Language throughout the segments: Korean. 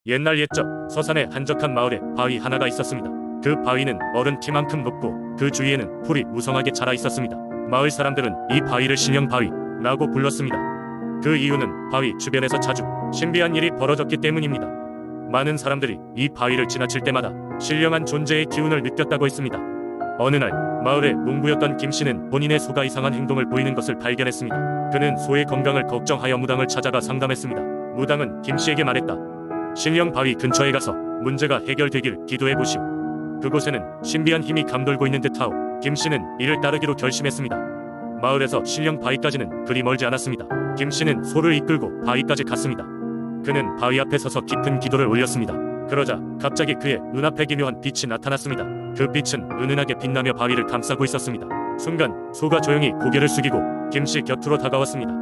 옛날 옛적 서산의 한적한 마을에 바위 하나가 있었습니다. 그 바위는 어른 키만큼 높고 그 주위에는 풀이 무성하게 자라 있었습니다. 마을 사람들은 이 바위를 신령바위라고 불렀습니다. 그 이유는 바위 주변에서 자주 신비한 일이 벌어졌기 때문입니다. 많은 사람들이 이 바위를 지나칠 때마다 신령한 존재의 기운을 느꼈다고 했습니다. 어느 날 마을의 농부였던 김씨는 본인의 소가 이상한 행동을 보이는 것을 발견했습니다. 그는 소의 건강을 걱정하여 무당을 찾아가 상담했습니다. 무당은 김씨에게 말했다. 신령 바위 근처에 가서 문제가 해결되길 기도해보시오. 그곳에는 신비한 힘이 감돌고 있는 듯하오. 김씨는 이를 따르기로 결심했습니다. 마을에서 신령 바위까지는 그리 멀지 않았습니다. 김씨는 소를 이끌고 바위까지 갔습니다. 그는 바위 앞에 서서 깊은 기도를 올렸습니다. 그러자 갑자기 그의 눈앞에 기묘한 빛이 나타났습니다. 그 빛은 은은하게 빛나며 바위를 감싸고 있었습니다. 순간 소가 조용히 고개를 숙이고 김씨 곁으로 다가왔습니다.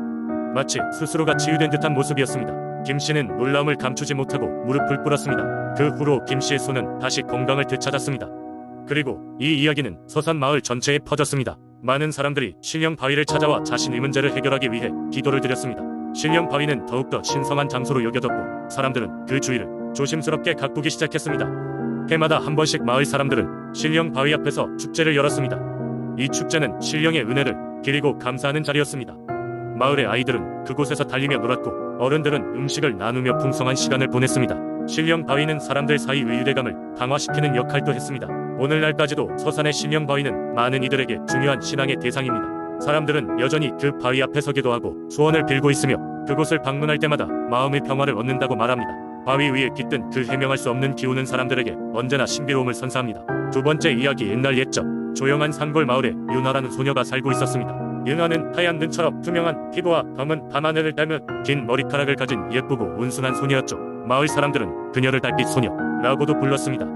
마치 스스로가 치유된 듯한 모습이었습니다. 김씨는 놀라움을 감추지 못하고 무릎을 꿇었습니다. 그 후로 김씨의 소는 다시 건강을 되찾았습니다. 그리고 이 이야기는 서산 마을 전체에 퍼졌습니다. 많은 사람들이 신령 바위를 찾아와 자신의 문제를 해결하기 위해 기도를 드렸습니다. 신령 바위는 더욱더 신성한 장소로 여겨졌고 사람들은 그 주위를 조심스럽게 가꾸기 시작했습니다. 해마다 한 번씩 마을 사람들은 신령 바위 앞에서 축제를 열었습니다. 이 축제는 신령의 은혜를 기리고 감사하는 자리였습니다. 마을의 아이들은 그곳에서 달리며 놀았고 어른들은 음식을 나누며 풍성한 시간을 보냈습니다. 신령 바위는 사람들 사이 의유대감을 강화시키는 역할도 했습니다. 오늘날까지도 서산의 신령 바위는 많은 이들에게 중요한 신앙의 대상입니다. 사람들은 여전히 그 바위 앞에서 기도하고 소원을 빌고 있으며 그곳을 방문할 때마다 마음의 평화를 얻는다고 말합니다. 바위 위에 깃든 그 해명할 수 없는 기운은 사람들에게 언제나 신비로움을 선사합니다. 두 번째 이야기. 옛날 옛적 조용한 산골 마을에 윤아라는 소녀가 살고 있었습니다. 윤아는 하얀 눈처럼 투명한 피부와 검은 밤하늘을 닮은 긴 머리카락을 가진 예쁘고 온순한 소녀였죠. 마을 사람들은 그녀를 달빛 소녀라고도 불렀습니다.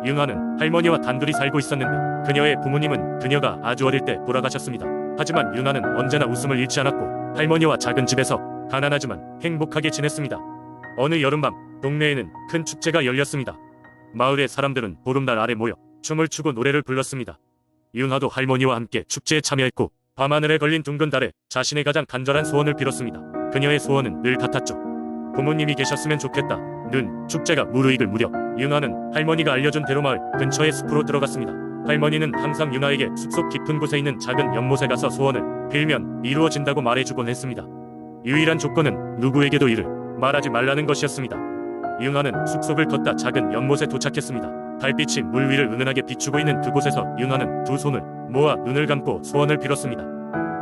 윤아는 할머니와 단둘이 살고 있었는데 그녀의 부모님은 그녀가 아주 어릴 때 돌아가셨습니다. 하지만 윤아는 언제나 웃음을 잃지 않았고 할머니와 작은 집에서 가난하지만 행복하게 지냈습니다. 어느 여름밤 동네에는 큰 축제가 열렸습니다. 마을의 사람들은 보름달 아래 모여 춤을 추고 노래를 불렀습니다. 윤아도 할머니와 함께 축제에 참여했고 밤하늘에 걸린 둥근 달에 자신의 가장 간절한 소원을 빌었습니다. 그녀의 소원은 늘 같았죠. 부모님이 계셨으면 좋겠다. 는 축제가 무르익을 무렵 윤아는 할머니가 알려준 대로 마을 근처의 숲으로 들어갔습니다. 할머니는 항상 윤아에게 숲속 깊은 곳에 있는 작은 연못에 가서 소원을 빌면 이루어진다고 말해주곤 했습니다. 유일한 조건은 누구에게도 이를 말하지 말라는 것이었습니다. 윤아는 숲속을 걷다 작은 연못에 도착했습니다. 달빛이 물 위를 은은하게 비추고 있는 그곳에서 윤아는 두 손을 모아 눈을 감고 소원을 빌었습니다.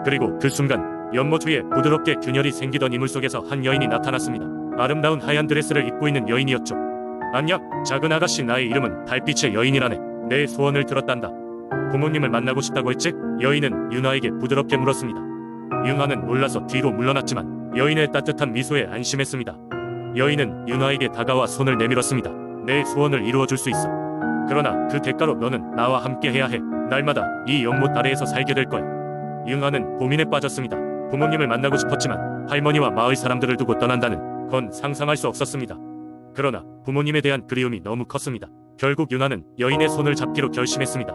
그리고 그 순간 연못 위에 부드럽게 균열이 생기던 이물 속에서 한 여인이 나타났습니다. 아름다운 하얀 드레스를 입고 있는 여인이었죠. 안녕, 작은 아가씨. 나의 이름은 달빛의 여인이라네. 내 소원을 들었단다. 부모님을 만나고 싶다고 했지? 여인은 윤아에게 부드럽게 물었습니다. 윤아는 놀라서 뒤로 물러났지만 여인의 따뜻한 미소에 안심했습니다. 여인은 윤아에게 다가와 손을 내밀었습니다. 내 소원을 이루어줄 수 있어. 그러나 그 대가로 너는 나와 함께 해야 해. 날마다 이 연못 아래에서 살게 될 거야. 윤아는 고민에 빠졌습니다. 부모님을 만나고 싶었지만 할머니와 마을 사람들을 두고 떠난다는 건 상상할 수 없었습니다. 그러나 부모님에 대한 그리움이 너무 컸습니다. 결국 윤아는 여인의 손을 잡기로 결심했습니다.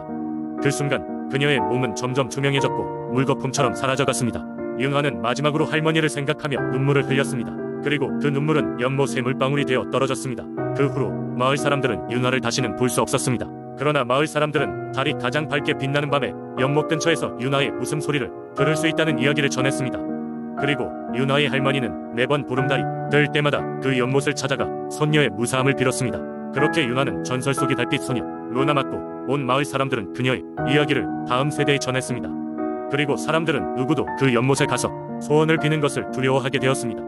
그 순간 그녀의 몸은 점점 투명해졌고 물거품처럼 사라져갔습니다. 윤아는 마지막으로 할머니를 생각하며 눈물을 흘렸습니다. 그리고 그 눈물은 연못의 물방울이 되어 떨어졌습니다. 그 후로 마을 사람들은 윤아를 다시는 볼 수 없었습니다. 그러나 마을 사람들은 달이 가장 밝게 빛나는 밤에 연못 근처에서 윤아의 웃음소리를 들을 수 있다는 이야기를 전했습니다. 그리고 윤아의 할머니는 매번 보름달이 될 때마다 그 연못을 찾아가 손녀의 무사함을 빌었습니다. 그렇게 윤아는 전설 속의 달빛 소녀로 남았고 온 마을 사람들은 그녀의 이야기를 다음 세대에 전했습니다. 그리고 사람들은 누구도 그 연못에 가서 소원을 비는 것을 두려워하게 되었습니다.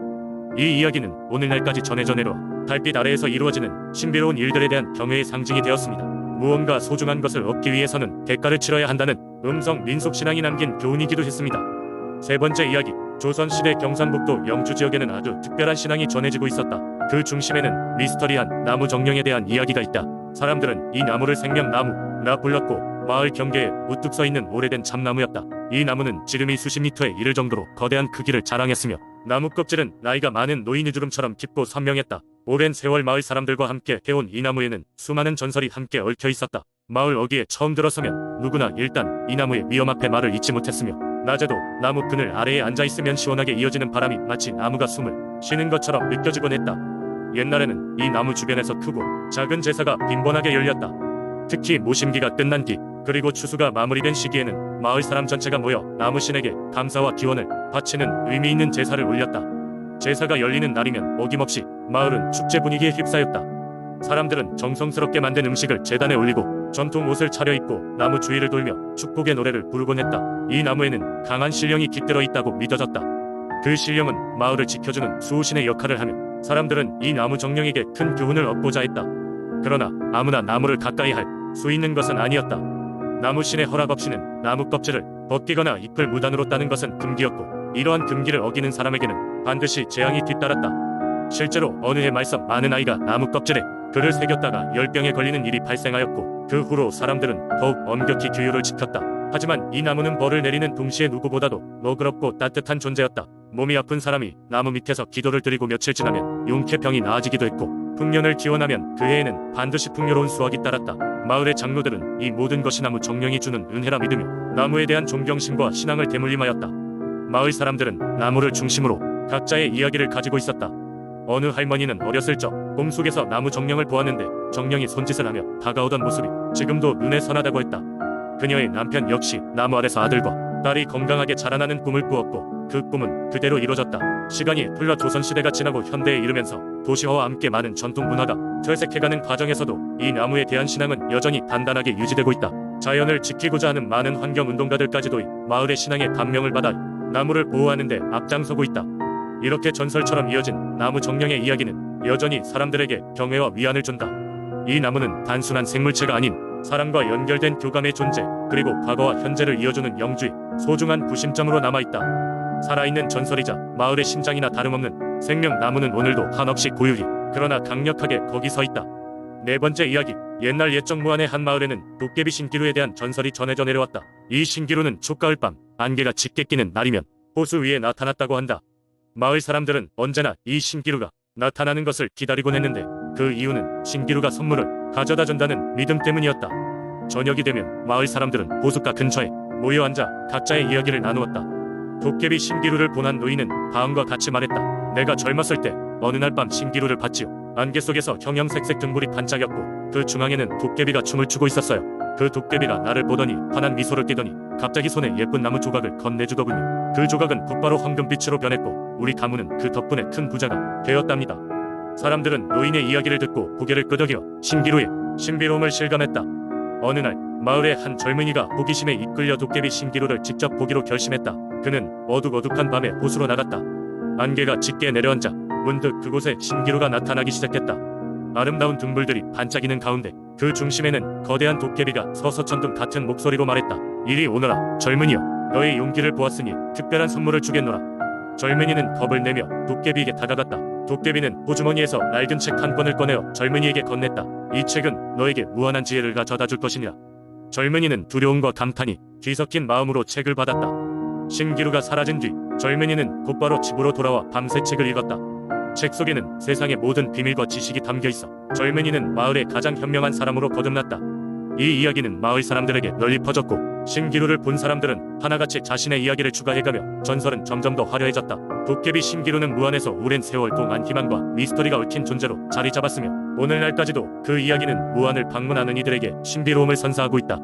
이 이야기는 오늘날까지 전해져 내려와 달빛 아래에서 이루어지는 신비로운 일들에 대한 경외의 상징이 되었습니다. 무언가 소중한 것을 얻기 위해서는 대가를 치러야 한다는 음성 민속신앙이 남긴 교훈이기도 했습니다. 세 번째 이야기. 조선시대 경상북도 영주 지역에는 아주 특별한 신앙이 전해지고 있었다. 그 중심에는 미스터리한 나무 정령에 대한 이야기가 있다. 사람들은 이 나무를 생명나무라 불렀고 마을 경계에 우뚝 서 있는 오래된 참나무였다. 이 나무는 지름이 수십 미터에 이를 정도로 거대한 크기를 자랑했으며 나무 껍질은 나이가 많은 노인의 주름처럼 깊고 선명했다. 오랜 세월 마을 사람들과 함께 해온 이 나무에는 수많은 전설이 함께 얽혀 있었다. 마을 어귀에 처음 들어서면 누구나 일단 이 나무의 위험 앞에 말을 잇지 못했으며 낮에도 나무 그늘 아래에 앉아있으면 시원하게 이어지는 바람이 마치 나무가 숨을 쉬는 것처럼 느껴지곤 했다. 옛날에는 이 나무 주변에서 크고 작은 제사가 빈번하게 열렸다. 특히 모심기가 끝난 뒤 그리고 추수가 마무리된 시기에는 마을 사람 전체가 모여 나무신에게 감사와 기원을 바치는 의미 있는 제사를 올렸다. 제사가 열리는 날이면 어김없이 마을은 축제 분위기에 휩싸였다. 사람들은 정성스럽게 만든 음식을 제단에 올리고 전통 옷을 차려입고 나무 주위를 돌며 축복의 노래를 부르곤 했다. 이 나무에는 강한 신령이 깃들어 있다고 믿어졌다. 그 신령은 마을을 지켜주는 수호신의 역할을 하며 사람들은 이 나무 정령에게 큰 교훈을 얻고자 했다. 그러나 아무나 나무를 가까이 할 수 있는 것은 아니었다. 나무신의 허락 없이는 나무 껍질을 벗기거나 잎을 무단으로 따는 것은 금기였고 이러한 금기를 어기는 사람에게는 반드시 재앙이 뒤따랐다. 실제로 어느 해 말썽 많은 아이가 나무 껍질에 글을 새겼다가 열병에 걸리는 일이 발생하였고 그 후로 사람들은 더욱 엄격히 규율을 지켰다. 하지만 이 나무는 벌을 내리는 동시에 누구보다도 너그럽고 따뜻한 존재였다. 몸이 아픈 사람이 나무 밑에서 기도를 드리고 며칠 지나면 용케 병이 나아지기도 했고 풍년을 기원하면 그 해에는 반드시 풍요로운 수확이 따랐다. 마을의 장로들은 이 모든 것이 나무 정령이 주는 은혜라 믿으며 나무에 대한 존경심과 신앙을 대물림하였다. 마을 사람들은 나무를 중심으로 각자의 이야기를 가지고 있었다. 어느 할머니는 어렸을 적 꿈속에서 나무 정령을 보았는데 정령이 손짓을 하며 다가오던 모습이 지금도 눈에 선하다고 했다. 그녀의 남편 역시 나무 아래서 아들과 딸이 건강하게 자라나는 꿈을 꾸었고 그 꿈은 그대로 이뤄졌다. 시간이 흘러 조선시대가 지나고 현대에 이르면서 도시화와 함께 많은 전통 문화가 퇴색해가는 과정에서도 이 나무에 대한 신앙은 여전히 단단하게 유지되고 있다. 자연을 지키고자 하는 많은 환경운동가들까지도 이 마을의 신앙에 감명을 받아 나무를 보호하는 데 앞장서고 있다. 이렇게 전설처럼 이어진 나무 정령의 이야기는 여전히 사람들에게 경외와 위안을 준다. 이 나무는 단순한 생물체가 아닌 사람과 연결된 교감의 존재, 그리고 과거와 현재를 이어주는 영주의 소중한 구심점으로 남아있다. 살아있는 전설이자 마을의 심장이나 다름없는 생명나무는 오늘도 한없이 고유히 그러나 강력하게 거기 서 있다. 네 번째 이야기. 옛날 옛적 무안의 한 마을에는 도깨비 신기루에 대한 전설이 전해져 내려왔다. 이 신기루는 촉가을 밤 안개가 짙게 끼는 날이면 호수 위에 나타났다고 한다. 마을 사람들은 언제나 이 신기루가 나타나는 것을 기다리곤 했는데 그 이유는 신기루가 선물을 가져다 준다는 믿음 때문이었다. 저녁이 되면 마을 사람들은 호숫가 근처에 모여 앉아 각자의 이야기를 나누었다. 도깨비 신기루를 본 한 노인은 다음과 같이 말했다. 내가 젊었을 때 어느 날 밤 신기루를 봤지요. 안개 속에서 형형색색 등불이 반짝였고 그 중앙에는 도깨비가 춤을 추고 있었어요. 그 도깨비가 나를 보더니 환한 미소를 띠더니 갑자기 손에 예쁜 나무 조각을 건네주더군요. 그 조각은 곧바로 황금빛으로 변했고 우리 가문은 그 덕분에 큰 부자가 되었답니다. 사람들은 노인의 이야기를 듣고 고개를 끄덕여 신기루의 신비로움을 실감했다. 어느 날 마을의 한 젊은이가 호기심에 이끌려 도깨비 신기루를 직접 보기로 결심했다. 그는 어둑어둑한 밤에 호수로 나갔다. 안개가 짙게 내려앉아 문득 그곳에 신기루가 나타나기 시작했다. 아름다운 등불들이 반짝이는 가운데 그 중심에는 거대한 도깨비가 서서 천둥 같은 목소리로 말했다. 이리 오너라 젊은이여, 너의 용기를 보았으니 특별한 선물을 주겠노라. 젊은이는 겁을 내며 도깨비에게 다가갔다. 도깨비는 호주머니에서 낡은 책 한 권을 꺼내어 젊은이에게 건넸다. 이 책은 너에게 무한한 지혜를 가져다 줄 것이니라. 젊은이는 두려움과 감탄이 뒤섞인 마음으로 책을 받았다. 신기루가 사라진 뒤 젊은이는 곧바로 집으로 돌아와 밤새 책을 읽었다. 책 속에는 세상의 모든 비밀과 지식이 담겨 있어 젊은이는 마을의 가장 현명한 사람으로 거듭났다. 이 이야기는 마을 사람들에게 널리 퍼졌고 신기루를 본 사람들은 하나같이 자신의 이야기를 추가해가며 전설은 점점 더 화려해졌다. 도깨비 신기루는 무안에서 오랜 세월 동안 희망과 미스터리가 얽힌 존재로 자리 잡았으며 오늘날까지도 그 이야기는 무안을 방문하는 이들에게 신비로움을 선사하고 있다.